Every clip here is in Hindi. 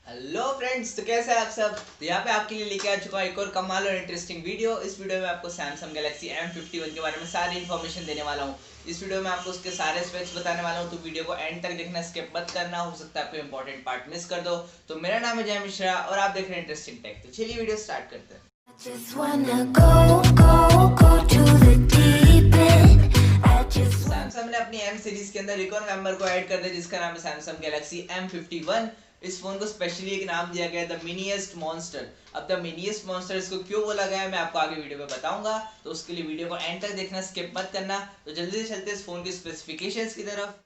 हेलो फ्रेंड्स, तो कैसे हैं आप सब। तो यहाँ पे आपके लिए लेके आ चुका हूँ एक और कमाल और इंटरेस्टिंग वीडियो। इस वीडियो में आपको सैमसंग गैलेक्सी M51 के बारे में सारी इन्फॉर्मेशन देने वाला हूँ। इस वीडियो में आपको उसके सारे स्पेक्स बताने वाला हूँ, तो वीडियो को एंड तक देखना, स्किप मत करना, हो सकता है आपको इंपॉर्टेंट पार्ट मिस कर दो। तो मेरा नाम है जय मिश्रा और आप देख रहे हैं इंटरेस्टिंग टेक। तो चलिए वीडियो स्टार्ट करते हैं। सैमसंग ने अपनी एम सीरीज के अंदर एक और मेंबर को ऐड कर दिया जिसका नाम है सैमसंग गैलेक्सी M51। इस फोन को स्पेशली एक नाम दिया गया है द मिनीएस्ट मॉन्स्टर। अब द मिनीएस्ट मॉन्स्टर इसको क्यों बोला गया है मैं आपको आगे वीडियो में बताऊंगा, तो उसके लिए वीडियो को एंड तक देखना, स्किप मत करना। तो जल्दी से चलते हैं इस फोन की स्पेसिफिकेशंस की तरफ।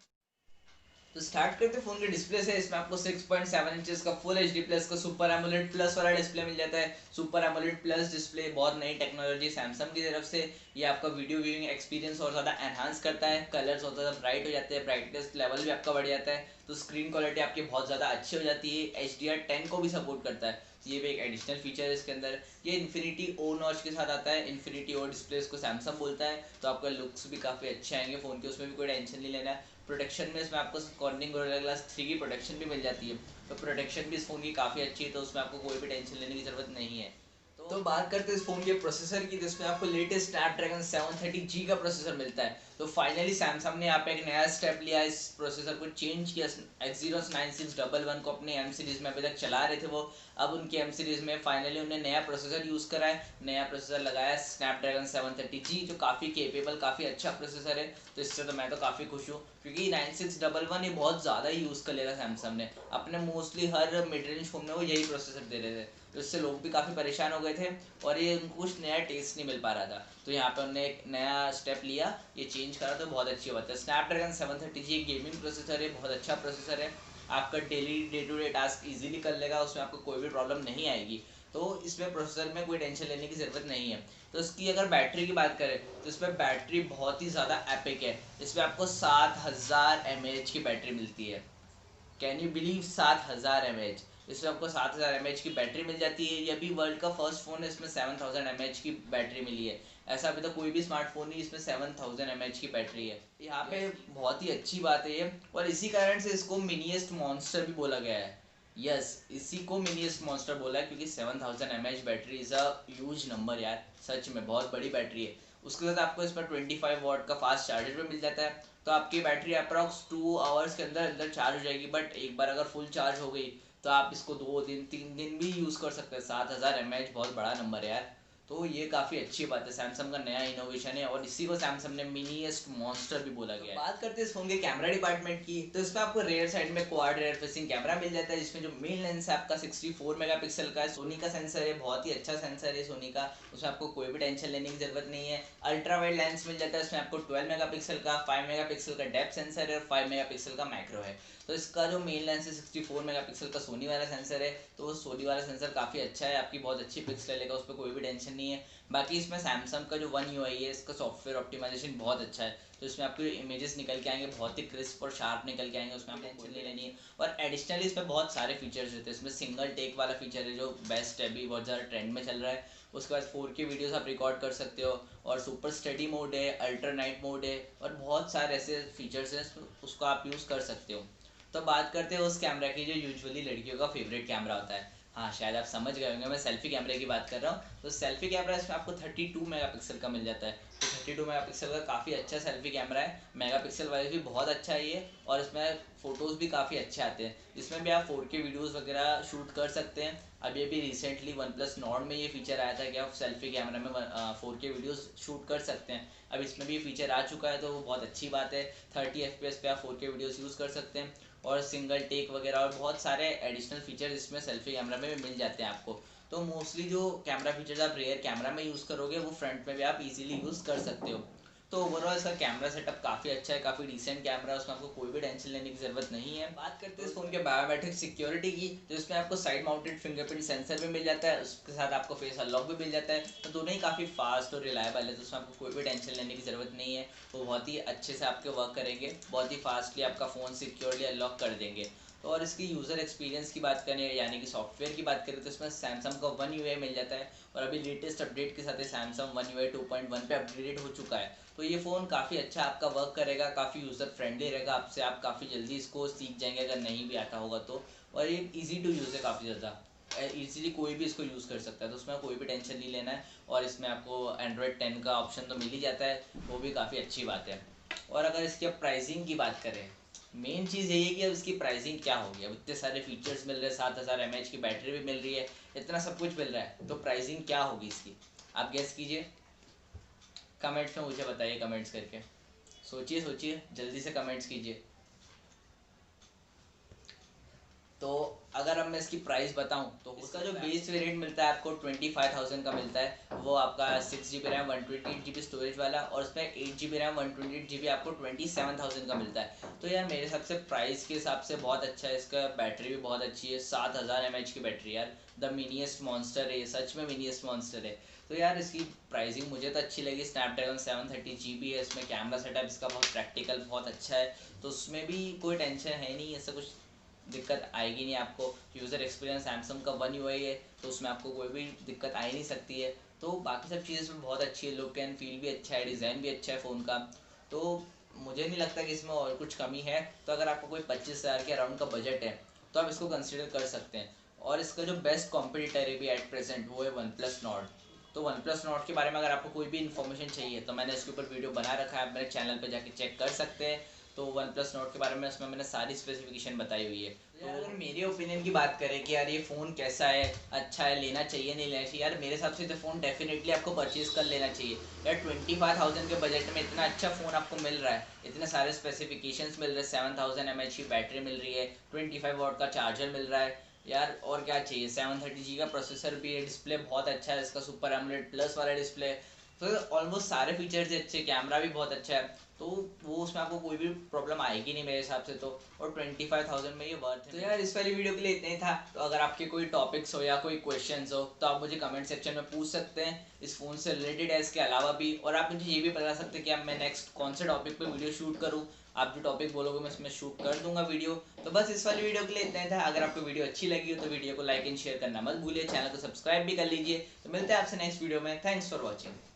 तो स्टार्ट करते फोन के डिस्प्ले से। इसमें आपको 6.7 इंचेस का फुल एचडी प्लस का सुपर एमोलेड प्लस वाला डिस्प्ले मिल जाता है। सुपर एमोलेड प्लस डिस्प्ले बहुत नई टेक्नोलॉजी सैमसंग की तरफ से। ये आपका वीडियो व्यूइंग एक्सपीरियंस और ज़्यादा एनहांस करता है। कलर्स और ज़्यादा ब्राइट हो जाते हैं, ब्राइटनेस लेवल भी आपका बढ़ जाता है, तो स्क्रीन क्वालिटी आपकी बहुत ज़्यादा अच्छी हो जाती है। HDR10 को भी सपोर्ट करता है, ये भी एक एडिशनल फीचर है इसके अंदर। ये इन्फिनिटी ओ नॉच के साथ आता है। इन्फिनिटी ओ डिस्प्ले को सैमसंग बोलता है, तो आपका लुक्स भी काफ़ी अच्छे आएंगे फ़ोन के, उसमें भी कोई टेंशन नहीं लेना है। प्रोटेक्शन में इसमें आपको कॉर्निंग गोरिल्ला ग्लास 3 की प्रोटेक्शन भी मिल जाती है, तो प्रोटेक्शन भी इस फ़ोन की काफ़ी अच्छी है, तो उसमें आपको कोई भी टेंशन लेने की ज़रूरत नहीं है। तो बात करते हैं इस फोन के प्रोसेसर की, जिसमें आपको लेटेस्ट स्नैपड्रैगन 730G का प्रोसेसर मिलता है। तो फाइनली सैमसंग ने यहाँ पे एक नया स्टेप लिया, इस प्रोसेसर को चेंज किया। Exynos 9611 को अपने एम सीरीज में अभी तक चला रहे थे वो, अब उनकी एम सीरीज में फाइनली उन्हें नया प्रोसेसर यूज़ करा है, नया प्रोसेसर लगाया स्नैपड्रैगन 730G, जो काफ़ी केपेबल, काफ़ी अच्छा प्रोसेसर है। तो इससे तो मैं तो काफ़ी खुश हूँ, क्योंकि 9611 ये बहुत ज़्यादा ही यूज़ कर लेगा सैमसंग ने अपने मोस्टली हर मिड रेंज फोन में, वो यही प्रोसेसर दे रहे थे, तो इससे लोग भी काफ़ी परेशान हो गए थे और ये उनको कुछ नया टेस्ट नहीं मिल पा रहा था। तो यहाँ पे उन्होंने एक नया स्टेप लिया, ये चेंज करा, तो बहुत अच्छी बात है। स्नैपड्रैगन 730G एक गेमिंग प्रोसेसर है, बहुत अच्छा प्रोसेसर है, आपका daily day to day task easily कर लेगा, उसमें आपको कोई भी प्रॉब्लम नहीं आएगी। तो इसमें प्रोसेसर में कोई टेंशन लेने की ज़रूरत नहीं है। तो इसकी अगर बैटरी की बात करें तो इसमें बैटरी बहुत ही ज़्यादा एपिक है। इसमें आपको 7000 mAh की बैटरी मिलती है। Can you believe 7000 mAh। इसमें आपको 7000 mAh की बैटरी मिल जाती है। ये भी वर्ल्ड का फर्स्ट फोन है इसमें 7000 mAh की बैटरी मिली है। ऐसा अभी तक कोई भी स्मार्टफोन नहीं इसमें 7000 mAh की बैटरी है, यहाँ पे बहुत ही अच्छी बात है ये। और इसी कारण से इसको मिनीएस्ट मॉन्स्टर भी बोला गया है। यस, इसी को मिनीएस्ट मॉन्स्टर बोला है, क्योंकि 7000 mAh battery is a huge number यार, सच में बहुत बड़ी बैटरी है। उसके साथ आपको इसमें 25 वाट का फास्ट चार्जर भी मिल जाता है, तो आपकी बैटरी अप्रॉक्स 2 आवर्स के अंदर अंदर चार्ज हो जाएगी। बट एक बार अगर फुल चार्ज हो गई तो आप इसको 2 दिन 3 दिन भी यूज़ कर सकते हैं। 7000 mAh बहुत बड़ा नंबर है यार, तो ये काफ़ी अच्छी बात है, सैमसंग का नया इनोवेशन है और इसी को सैमसंग ने मिनीएस्ट मॉन्स्टर भी बोला गया है। बात करते हैं इस फोन के कैमरा डिपार्टमेंट की, तो इसमें आपको रेयर साइड में क्वाड रेयर फेसिंग कैमरा मिल जाता है, जिसमें जो मेन लेंस है आपका 64 मेगापिक्सल का है। सोनी का सेंसर है, बहुत ही अच्छा सेंसर है सोनी का, उसमें आपको कोई भी टेंशन लेने की जरूरत नहीं है। अल्ट्रा वाइड लेंस मिल जाता है, इसमें आपको 12 मेगापिक्सल का, 5 मेगापिक्सल का डेप्थ सेंसर है और 5 मेगापिक्सल का मैक्रो है। तो इसका जो मेन लेंस है 64 मेगापिक्सल का सोनी वाला सेंसर है, तो वो सोनी वाला सेंसर काफ़ी अच्छा है, आपकी बहुत अच्छी पिक्स ले लेगा, उस पर कोई भी टेंशन नहीं है। बाकी इसमें सैमसंग का जो वन UI है, इसका सॉफ्टवेयर ऑप्टिमाइजेशन बहुत अच्छा है, तो इसमें आपके इमेजेस निकल के आएंगे बहुत ही क्रिस्प और शार्प निकल के आएंगे, उसमें आपको टेंशन नहीं लेनी है। और एडिशनली इसमें बहुत सारे फीचर्स रहते हैं। इसमें सिंगल टेक वाला फीचर है जो बेस्ट है, अभी बहुत ज़्यादा ट्रेंड में चल रहा है। उसके बाद 4K वीडियोस आप रिकॉर्ड कर सकते हो, और सुपर स्टडी मोड है, अल्ट्रा नाइट मोड है, और बहुत सारे ऐसे फीचर्स हैं, उसको आप यूज़ कर सकते हो। तो बात करते हैं उस कैमरा की जो यूजुअली लड़कियों का फेवरेट कैमरा होता है। हाँ, शायद आप समझ गए होंगे, मैं सेल्फी कैमरे की बात कर रहा हूँ। तो सेल्फी कैमरा इसमें आपको 32 मेगापिक्सल का मिल जाता है। तो 32 मेगापिक्सल का काफ़ी अच्छा सेल्फी कैमरा है, मेगापिक्सल वाइज भी बहुत अच्छा है ये, और इसमें फ़ोटोज़ भी काफ़ी अच्छे आते हैं। इसमें भी आप 4K वीडियोज़ वगैरह शूट कर सकते हैं। अभी रिसेंटली वन प्लस नॉर्ड में ये फीचर आया था कि आप सेल्फी कैमरा में 4K वीडियोज़ शूट कर सकते हैं। अब इसमें भी ये फीचर आ चुका है, तो वो बहुत अच्छी बात है। 30 FPS पे आप 4K वीडियोज़ यूज़ कर सकते हैं, और सिंगल टेक वगैरह और बहुत सारे एडिशनल फीचर्स इसमें सेल्फी कैमरा में भी मिल जाते हैं आपको। तो मोस्टली जो कैमरा फीचर्स आप रेयर कैमरा में यूज़ करोगे वो फ्रंट में भी आप इजीली यूज़ कर सकते हो। तो ओवरऑल इसका कैमरा सेटअप काफ़ी अच्छा है, काफ़ी डिसेंट कैमरा है, उसमें आपको कोई भी टेंशन लेने की ज़रूरत नहीं है। बात करते हैं इस फ़ोन के बायोमेट्रिक सिक्योरिटी की, तो इसमें आपको साइड माउंटेड फिंगरप्रिंट सेंसर भी मिल जाता है, उसके साथ आपको फेस अनलॉक भी मिल जाता है। तो दोनों ही काफ़ी फास्ट और रिलायबल है, तो उसमें आपको कोई भी टेंशन लेने की ज़रूरत नहीं है। वो बहुत ही अच्छे से आपके वर्क करेंगे, बहुत ही फास्टली आपका फ़ोन सिक्योरली अनलॉक कर देंगे। तो और इसकी यूज़र एक्सपीरियंस की बात करें, यानी कि सॉफ्टवेयर की बात करें, तो इसमें सैमसंग का वन UI मिल जाता है, और अभी लेटेस्ट अपडेट के साथ ही सैमसंग वन UI 2.1 पे अपग्रेडेड हो चुका है। तो ये फ़ोन काफ़ी अच्छा आपका वर्क करेगा, काफ़ी यूज़र फ्रेंडली रहेगा, आपसे आप काफ़ी जल्दी इसको सीख जाएंगे अगर नहीं भी आता होगा तो। और ये इजी टू यूज़ है काफ़ी ज़्यादा, इजीली कोई भी इसको यूज़ कर सकता है, तो उसमें कोई भी टेंशन नहीं लेना है। और इसमें आपको एंड्रॉयड 10 का ऑप्शन तो मिल ही जाता है, वो भी काफ़ी अच्छी बात है। और अगर इसकी अब प्राइसिंग की बात करें, मेन चीज़ यही है कि अब इसकी प्राइसिंग क्या होगी। अब इतने सारे फीचर्स मिल रहे हैं, 7000 mAh की बैटरी भी मिल रही है, इतना सब कुछ मिल रहा है, तो प्राइसिंग क्या होगी इसकी, आप गेस कीजिए, कमेंट्स में मुझे बताइए, कमेंट्स करके सोचिए सोचिए, जल्दी से कमेंट्स कीजिए। तो अगर अब मैं इसकी प्राइस बताऊं तो इसका जो बेस वेरिएंट मिलता है आपको 25,000 का मिलता है, वो आपका 6 GB रैम 128 GB स्टोरेज वाला, और उसमें 8 GB रैम 128 GB आपको 27,000 का मिलता है। तो यार मेरे हिसाब से प्राइस के हिसाब से बहुत अच्छा है, इसका बैटरी भी बहुत अच्छी है, 7000 mAh की बैटरी यार, द मिनीएस्ट मॉन्स्टर है, सच में मिनीएस्ट मॉन्स्टर है। तो यार इसकी प्राइसिंग मुझे तो अच्छी लगी, स्नैपड्रैगन 730 GB है, इसमें कैमरा सेटअप इसका बहुत प्रैक्टिकल बहुत अच्छा है, तो उसमें भी कोई टेंशन है नहीं, ऐसा कुछ दिक्कत आएगी नहीं आपको। यूज़र एक्सपीरियंस सैमसंग का वन UI है, तो उसमें आपको कोई भी दिक्कत आ ही नहीं सकती है। तो बाकी सब चीज़ें भी बहुत अच्छी है, लुक एंड फील भी अच्छा है, डिज़ाइन भी अच्छा है फ़ोन का, तो मुझे नहीं लगता कि इसमें और कुछ कमी है। तो अगर आपको कोई 25,000 के अराउंड का बजट है तो आप इसको कंसिडर कर सकते हैं। और इसका जो बेस्ट कॉम्पिटिटर है भी एट प्रेजेंट, वो है वन प्लस नॉट। तो वन प्लस नॉट के बारे में अगर आपको कोई भी इन्फॉर्मेशन चाहिए तो मैंने इसके ऊपर वीडियो बना रखा है, आप मेरे चैनल पर जाके चेक कर सकते हैं। तो वन प्लस नोट के बारे में उसमें मैंने सारी स्पेसिफिकेशन बताई हुई है। तो अगर मेरे ओपिनियन की बात करें कि यार ये फ़ोन कैसा है, अच्छा है, लेना चाहिए नहीं लेना चाहिए, यार मेरे हिसाब से तो फ़ोन डेफिनेटली आपको परचेज़ कर लेना चाहिए। यार 25,000 के बजट में इतना अच्छा फ़ोन आपको मिल रहा है, इतने सारे स्पेसिफिकेशंस मिल रहे हैं, 7000 mAh की बैटरी मिल रही है, 25 वाट का चार्जर मिल रहा है, यार और क्या चाहिए। 730G का प्रोसेसर भी है, डिस्प्ले बहुत अच्छा है इसका, सुपर एमोलेड प्लस वाला डिस्प्ले, तो ऑलमोस्ट सारे फीचर्स अच्छे, कैमरा भी बहुत अच्छा है, तो वो उसमें आपको कोई भी प्रॉब्लम आएगी नहीं मेरे हिसाब से। तो और 25,000 में ये वर्थ है। तो यार इस वाली वीडियो के लिए इतना ही था। तो अगर आपके कोई टॉपिक्स हो या कोई क्वेश्चंस हो तो आप मुझे कमेंट सेक्शन में पूछ सकते हैं, इस फ़ोन से रिलेटेड है, इसके अलावा भी। और आप मुझे ये भी बता सकते हैं कि अब मैं नेक्स्ट कौन से टॉपिक पर वीडियो शूट करूँ, आप जो टॉपिक बोलोगे मैं उसमें शूट कर दूंगा वीडियो। तो बस इस वाली वीडियो के लिए इतना ही था। अगर आपको वीडियो अच्छी लगी हो तो वीडियो को लाइक एंड शेयर करना मत भूलिए, चैनल को सब्सक्राइब भी कर लीजिए। तो मिलते हैं आपसे नेक्स्ट वीडियो में, थैंक्स फॉर वॉचिंग।